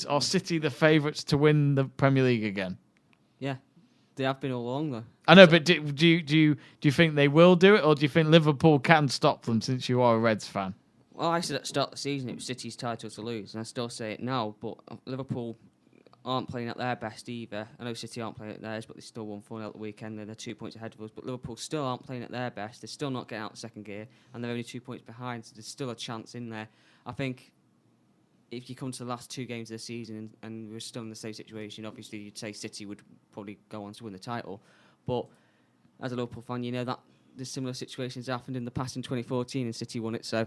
Are City the favourites to win the Premier League again? Yeah, they have been all along though. I know, but do you think they will do it, or do you think Liverpool can stop them? Since you are a Reds fan. Well, I said at the start of the season it was City's title to lose, and I still say it now. But Liverpool aren't playing at their best either. I know City aren't playing at theirs, but they still won 4-0 at the weekend. They're 2 points ahead of us. But Liverpool still aren't playing at their best. They're still not getting out the second gear, and they're only 2 points behind. So there's still a chance in there. I think if you come to the last 2 games of the season and we're still in the same situation, obviously you'd say City would probably go on to win the title. But as a Liverpool fan, you know that there's similar situations happened in the past in 2014 and City won it. So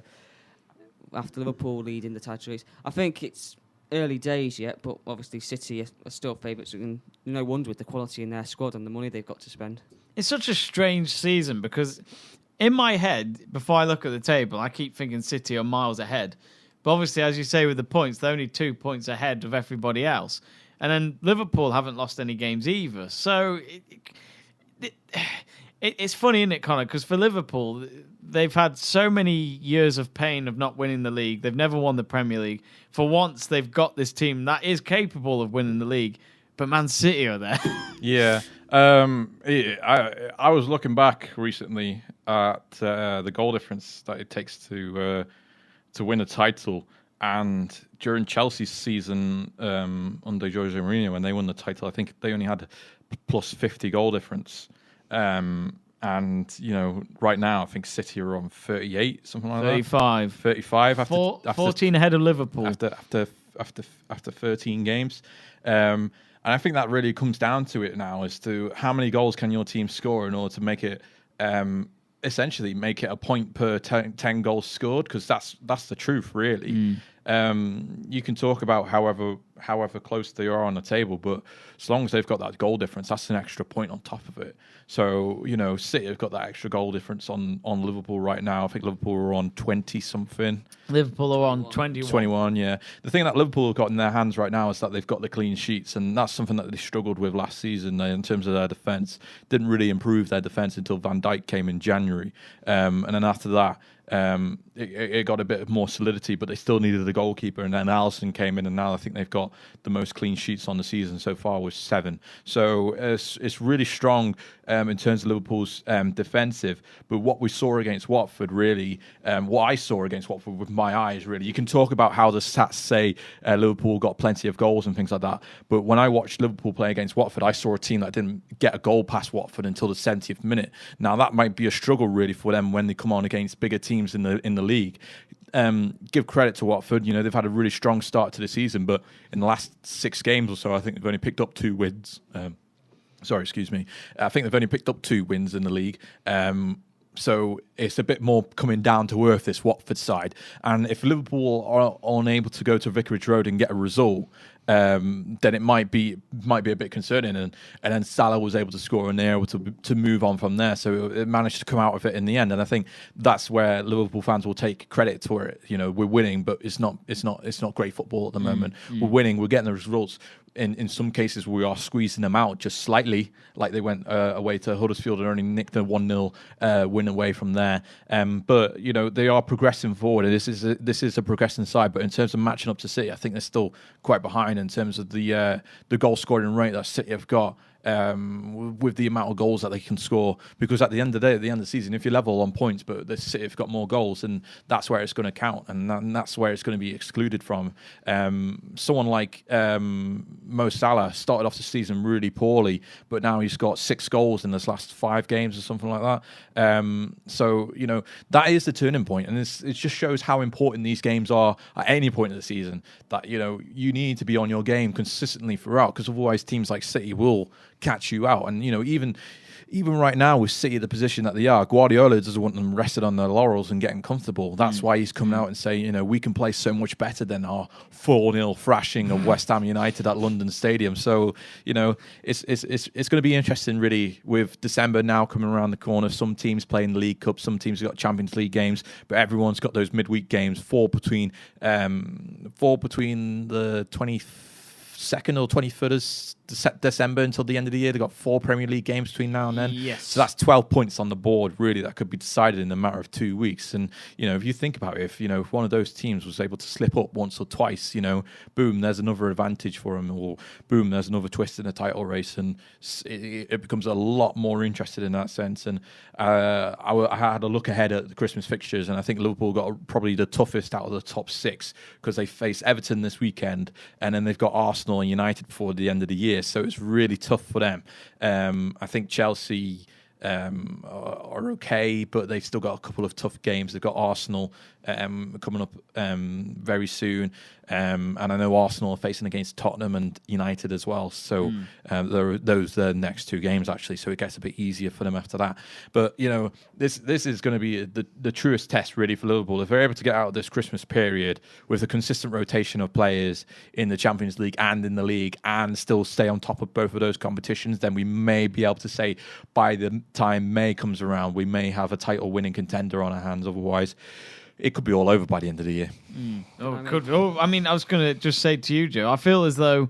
after Liverpool leading the title race, I think it's early days yet, but obviously City are still favourites. And no wonder with the quality in their squad and the money they've got to spend. It's such a strange season because in my head, before I look at the table, I keep thinking City are miles ahead. But obviously, as you say with the points, they're only 2 points ahead of everybody else. And then Liverpool haven't lost any games either. So it's funny, isn't it, Conor? Because for Liverpool, they've had so many years of pain of not winning the league. They've never won the Premier League. For once, they've got this team that is capable of winning the league. But Man City are there. Yeah. I was looking back recently at the goal difference that it takes to win a title. And during Chelsea's season under Jose Mourinho, when they won the title, I think they only had plus 50 goal difference. And, you know, right now, I think City are on 38, something like 35. that. 35. After 14 ahead of Liverpool. After 13 games. And I think that really comes down to it now as to how many goals can your team score in order to make it essentially make it a point per 10 goals scored, because that's the truth, really. You can talk about however close they are on the table, but as long as they've got that goal difference, that's an extra point on top of it. So, you know, City have got that extra goal difference on Liverpool right now. I think Liverpool are on 20-something. Liverpool are on 21. 21, yeah. The thing that Liverpool have got in their hands right now is that they've got the clean sheets, and that's something that they struggled with last season in terms of their defence. Didn't really improve their defence until Van Dijk came in January. And then after that, it got a bit more solidity, but they still needed a goalkeeper, and then Alisson came in, and now I think they've got the most clean sheets on the season so far with 7. So it's really strong in terms of Liverpool's defensive. But what we saw against Watford, really, what I saw against Watford with my eyes, really, you can talk about how the stats say Liverpool got plenty of goals and things like that, but when I watched Liverpool play against Watford, I saw a team that didn't get a goal past Watford until the 70th minute. Now that might be a struggle really for them when they come on against bigger teams in the league. Give credit to Watford. You know, they've had a really strong start to the season, but in the last 6 games or so, I think they've only picked up 2 wins. I think they've only picked up 2 wins in the league. So it's a bit more coming down to earth, this Watford side. And if Liverpool are unable to go to Vicarage Road and get a result, then it might be a bit concerning. And then Salah was able to score, and they're able to move on from there. So it managed to come out of it in the end. And I think that's where Liverpool fans will take credit for it. You know, we're winning, but it's not great football at the moment. We're winning, we're getting the results. In some cases, we are squeezing them out just slightly, like they went away to Huddersfield and only nicked a 1-0 win away from there. But you know, they are progressing forward. This is a progressing side. But in terms of matching up to City, I think they're still quite behind in terms of the goal scoring rate that City have got. With the amount of goals that they can score, because at the end of the day, at the end of the season, if you're level on points but the City have got more goals, and that's where it's going to count, and that's where it's going to be excluded from. Someone like Mo Salah started off the season really poorly, but now he's got 6 goals in his last 5 games or something like that. So you know, that is the turning point, and it just shows how important these games are at any point of the season. That, you know, you need to be on your game consistently throughout, because otherwise teams like City will catch you out. And you know, even right now with City, the position that they are, Guardiola doesn't want them rested on their laurels and getting comfortable. That's why he's coming out and saying, you know, we can play so much better than our 4-0 thrashing of West Ham United at London Stadium. So you know, it's going to be interesting really, with December now coming around the corner. Some teams playing the League Cup, some teams have got Champions League games, but everyone's got those midweek games, 4 between the 23rd 22nd or 23rd of December until the end of the year. They've got 4 Premier League games between now and then. Yes. So that's 12 points on the board, really, that could be decided in a matter of 2 weeks. And, if you think about it, if one of those teams was able to slip up once or twice, boom, there's another advantage for them, or boom, there's another twist in the title race, and it becomes a lot more interested in that sense. And I had a look ahead at the Christmas fixtures, and I think Liverpool got probably the toughest out of the top 6, because they face Everton this weekend, and then they've got Arsenal and United before the end of the year. So it's really tough for them. I think Chelsea are okay, but they've still got a couple of tough games. They've got Arsenal coming up very soon, and I know Arsenal are facing against Tottenham and United as well. So those are the next 2 games, actually, so it gets a bit easier for them after that. But this is going to be the truest test, really, for Liverpool. If they're able to get out of this Christmas period with a consistent rotation of players in the Champions League and in the league, and still stay on top of both of those competitions, then we may be able to say by the time May comes around, we may have a title winning contender on our hands. Otherwise, it could be all over by the end of the year. I was going to just say to you, Joe, I feel as though,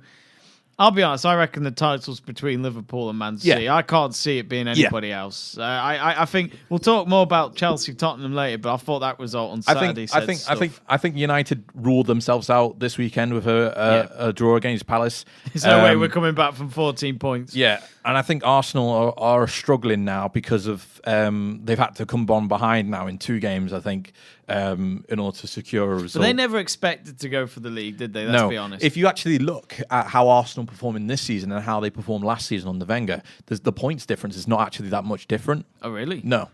I'll be honest, I reckon the title's between Liverpool and Man City. I can't see it being anybody else. I think we'll talk more about Chelsea-Tottenham later, but I thought that result on Saturday I think United ruled themselves out this weekend with a draw against Palace. There's no way we're coming back from 14 points. Yeah, and I think Arsenal are struggling now because of they've had to come on behind now in 2 games, I think, in order to secure a result. But they never expected to go for the league, did they? Let's be honest. If you actually look at how Arsenal performing this season and how they performed last season under Wenger, the points difference is not actually that much different. Oh, really? No.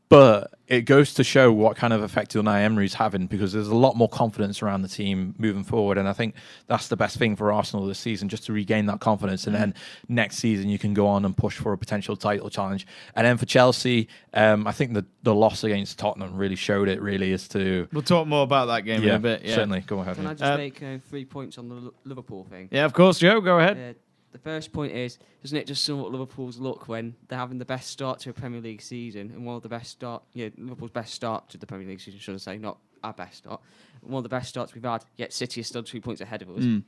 But it goes to show what kind of effect Unai Emery's having, because there's a lot more confidence around the team moving forward. And I think that's the best thing for Arsenal this season, just to regain that confidence. And then next season, you can go on and push for a potential title challenge. And then for Chelsea, I think the loss against Tottenham really showed it, really, as to... We'll talk more about that game in a bit. Yeah, certainly. Go ahead. Can I just make 3 points on the Liverpool thing? Yeah, of course, Joe. Go ahead. The first point is, doesn't it just sum up Liverpool's luck when they're having the best start to a Premier League season, and one of the best start, Liverpool's best start to the Premier League season, should I say, not our best start, one of the best starts we've had, yet City is still 2 points ahead of us. And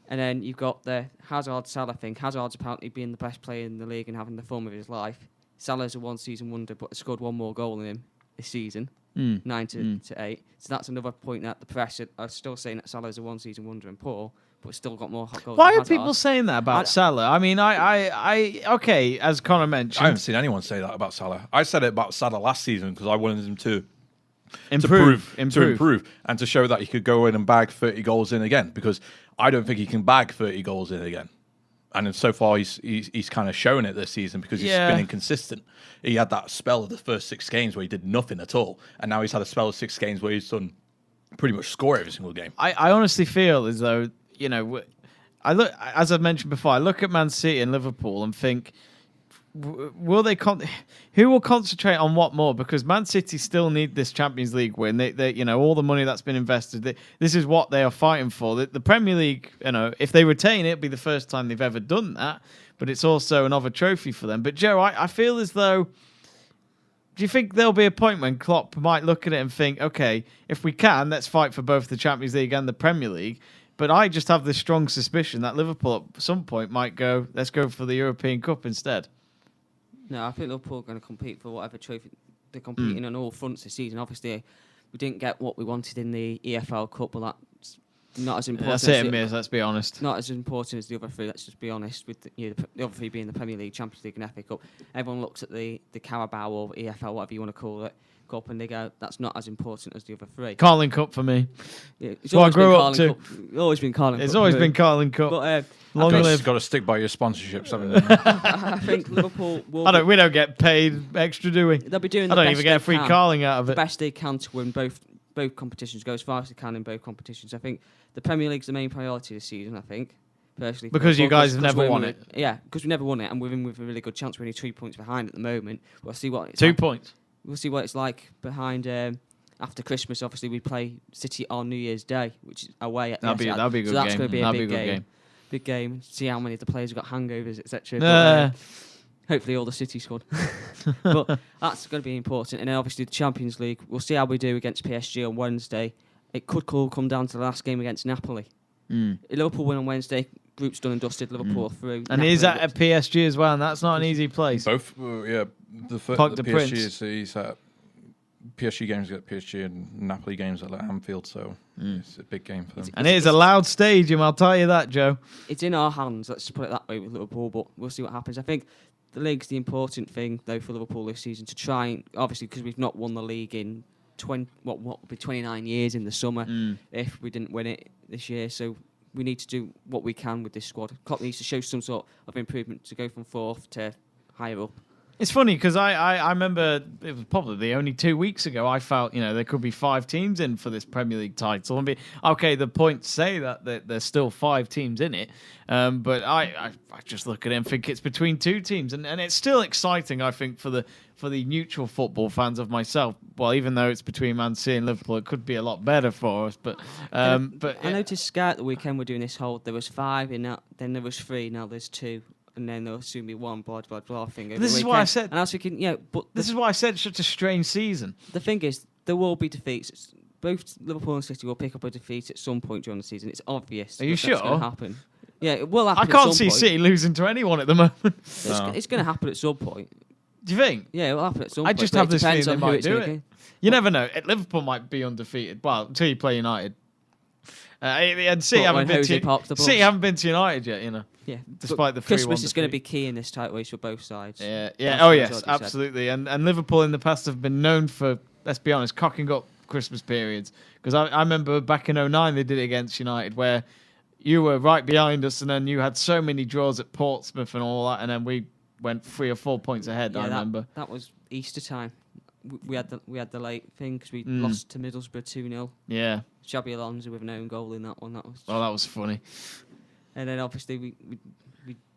then you've got the Hazard-Salah thing. Hazard's apparently being the best player in the league and having the form of his life. Salah's a one-season wonder, but has scored 1 more goal than him this season, 9 to 8. So that's another point that the press are still saying that Salah's a one-season wonder and poor, but still got more goals. Why are people saying that about Salah? I mean, okay, as Conor mentioned, I haven't seen anyone say that about Salah. I said it about Salah last season because I wanted him to improve and to show that he could go in and bag 30 goals in again, because I don't think he can bag 30 goals in again. And so far, he's kind of shown it this season because he's been inconsistent. He had that spell of the first 6 games where he did nothing at all, and now he's had a spell of 6 games where he's done pretty much score every single game. I honestly feel as though, I look, as I mentioned before, I look at Man City and Liverpool and think, will they? Who will concentrate on what more? Because Man City still need this Champions League win. They all the money that's been invested. This is what they are fighting for. The Premier League, if they retain it, it'll be the first time they've ever done that. But it's also another trophy for them. But Joe, I feel as though. Do you think there'll be a point when Klopp might look at it and think, okay, if we can, let's fight for both the Champions League and the Premier League? But I just have this strong suspicion that Liverpool at some point might go, let's go for the European Cup instead. No, I think Liverpool are going to compete for whatever trophy. They're competing on all fronts this season. Obviously, we didn't get what we wanted in the EFL Cup, but that's not as important. That's it, Miz, let's be honest. Not as important as the other 3, let's just be honest, with the other 3 being the Premier League, Champions League and FA Cup. Everyone looks at the Carabao or EFL, whatever you want to call it, Cup, and they go, that's not as important as the other 3. Carling Cup for me. Yeah, it's what I grew up to. It's always been Carling Cup. It's always been Carling Cup. But, Long live. Got to stick by your sponsorships, haven't you? I think Liverpool will. We don't get paid extra, do we? They'll be doing. I don't even get a free Carling out of it. The best they can to win both competitions, go as far as they can in both competitions. I think the Premier League's the main priority this season. I think personally, because you guys have never won it. Yeah, because we never won it, and we're in with a really good chance. We're only 2 points behind at the moment. We'll see what it's 2 points. We'll see what it's like behind. After Christmas, obviously, we play City on New Year's Day, which is away. That'll be a good game. So that's going to be a big game. Big game. See how many of the players have got hangovers, etc. Hopefully, all the City squad. But that's going to be important. And then, obviously, the Champions League. We'll see how we do against PSG on Wednesday. It could come down to the last game against Napoli. Liverpool win on Wednesday. Group's done and dusted. Liverpool through. And he's at PSG as well, and that's not an easy place. Both, yeah. Parc The des PSG Princes. he's at PSG games at PSG and Napoli games at Anfield, so it's a big game for them. And it is a loud stadium, I'll tell you that, Joe. It's in our hands. Let's put it that way with Liverpool, but we'll see what happens. I think the league's the important thing though for Liverpool this season to try and obviously because we've not won the league in 29 years in the summer if we didn't win it this year. So we need to do what we can with this squad. Klopp needs to show some sort of improvement to go from 4th to higher up. It's funny because I remember it was probably only 2 weeks ago I felt there could be 5 teams in for this Premier League title. I mean, okay, the points say that there's still 5 teams in it, but I just look at it and think it's between 2 teams, and it's still exciting. I think for the neutral football fans of myself. Well, even though it's between Man City and Liverpool, it could be a lot better for us. But I noticed Sky at the weekend were doing this whole there was 5 in that, then there was 3, now there's 2. And then there'll soon be 1 blah thing. This is why I said. And I was thinking, but this is why I said it's such a strange season. The thing is, there will be defeats. Both Liverpool and City will pick up a defeat at some point during the season. It's obvious. Are you sure? That's going to happen. Yeah, it will happen. I can't see City losing to anyone at the moment. It's going to happen at some point. Do you think? Yeah, it will happen at some point. I just have this feeling they on who might it's do gonna it. be. You never know. Liverpool might be undefeated. Well, until you play United. And City haven't been to United yet, Yeah, despite the 3-1 Christmas is going to defeat. be key in this title race for both sides. Yeah. That's Oh what yes, Georgie absolutely. And Liverpool in the past have been known for, let's be honest, cocking up Christmas periods. Because I remember back in 2009 they did it against United, where you were right behind us, and then you had so many draws at Portsmouth and all that, and then we went 3 or 4 points ahead. I remember that was Easter time. We had the late thing because we lost to Middlesbrough 2-0. Yeah. Xabi Alonso with an own goal in that one. That was funny. And then obviously we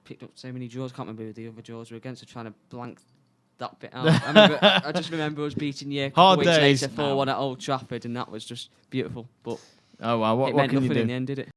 picked up so many draws. Can't remember who the other draws were against. So trying to blank that bit out. I just remember us beating you Hard weeks days. later 4-1 at Old Trafford, and that was just beautiful. But oh well, what meant can you nothing do? in the end, did it?